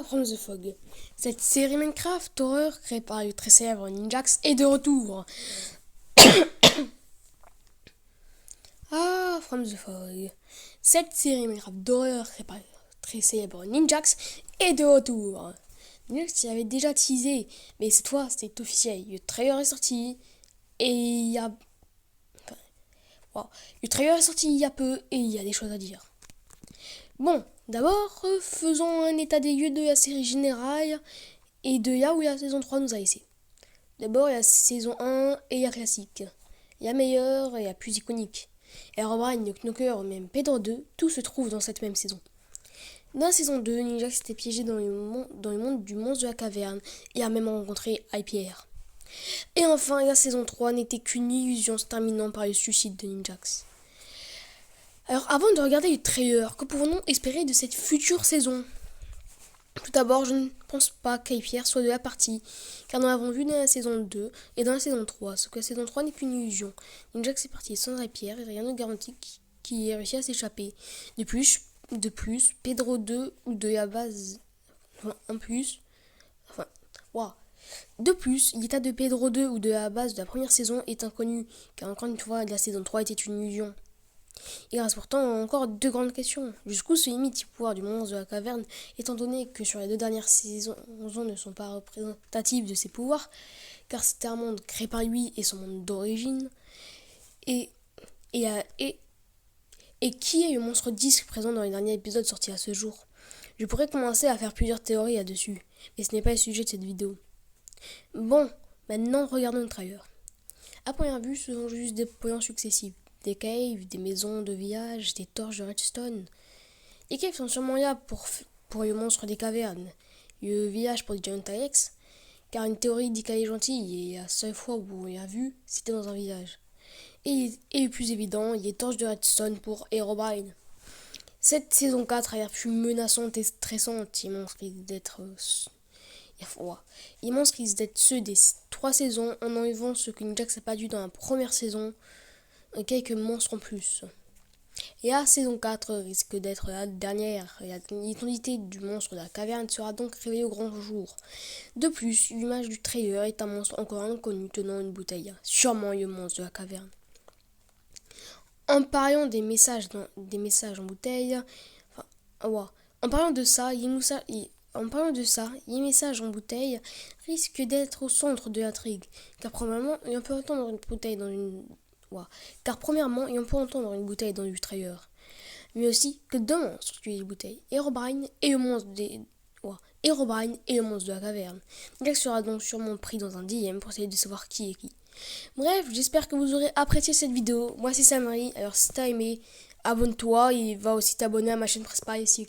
From the Fog. Cette série Minecraft horreur créée par le très célèbre Ninjax est de retour. From the Fog. Cette série Minecraft d'horreur créée par le très célèbre Ninjax est de retour. Ninjax y avait déjà teasé, mais cette fois c'est officiel. Le trailer est sorti et il y a... Le trailer est sorti il y a peu et il y a des choses à dire. Bon, d'abord, faisons un état des lieux de la série générale et de là où la saison 3 nous a laissé. D'abord, il y a la saison 1 et la classique. La meilleure et la plus iconique. Herobrine, le Knocker ou même Pedro 2, tout se trouve dans cette même saison. Dans la saison 2, Ninjax s'était piégé dans le monde du monstre de la caverne et a même rencontré IPR. Et enfin, la saison 3 n'était qu'une illusion se terminant par le suicide de Ninjax. Alors, avant de regarder le trailer, que pouvons-nous espérer de cette future saison ? Tout d'abord, je ne pense pas qu'IPR soit de la partie, car nous l'avons vu dans la saison 2 et dans la saison 3, sauf que la saison 3 n'est qu'une illusion. Ninjax est parti sans IPR et rien ne garantit qu'il ait réussi à s'échapper. De plus, Pedro 2 ou de la base... De plus, l'état de Pedro 2 ou de la base de la première saison est inconnu, car encore une fois, la saison 3 était une illusion. Il reste pourtant encore deux grandes questions. Jusqu'où se limite le pouvoir du monstre de la caverne, étant donné que sur les deux dernières saisons ne sont pas représentatives de ses pouvoirs, car c'était un monde créé par lui et son monde d'origine. Et qui est le monstre disque présent dans les derniers épisodes sortis à ce jour ? Je pourrais commencer à faire plusieurs théories là-dessus, mais ce n'est pas le sujet de cette vidéo. Bon, maintenant regardons le trailer. À première vue, ce sont juste des plans successifs. Des caves, des maisons de village, des torches de redstone. Les caves sont sûrement là pour le monstre des cavernes. Le village pour Giant Alex, car une théorie dit qu'elle est gentille et la seule fois où on l'a vu, c'était dans un village. Et le plus évident, les torches de redstone pour Herobrine. Cette saison 4 a l'air plus menaçante et stressante. Les monstres risquent d'être ceux des 3 saisons en enlevant ce que Ninjax n'a pas dû dans la première saison. Quelques monstres en plus. Et la saison 4 risque d'être la dernière, et l'identité du monstre de la caverne sera donc révélée au grand jour. De plus, l'image du trailer est un monstre encore inconnu tenant une bouteille, sûrement le monstre de la caverne. En parlant des messages en bouteille, en parlant de ça, les messages en bouteille risquent d'être au centre de l'intrigue, car probablement on peut entendre une bouteille dans une premièrement, on peut entendre une bouteille dans le trailer, mais aussi que deux monstres tuent les bouteilles, Herobrine et le monstre de la caverne. Jack sera donc sûrement pris dans un dilemme pour essayer de savoir qui est qui. Bref, j'espère que vous aurez apprécié cette vidéo. Moi c'est Samari, alors si t'as aimé, abonne-toi et va aussi t'abonner à ma chaîne principale ici.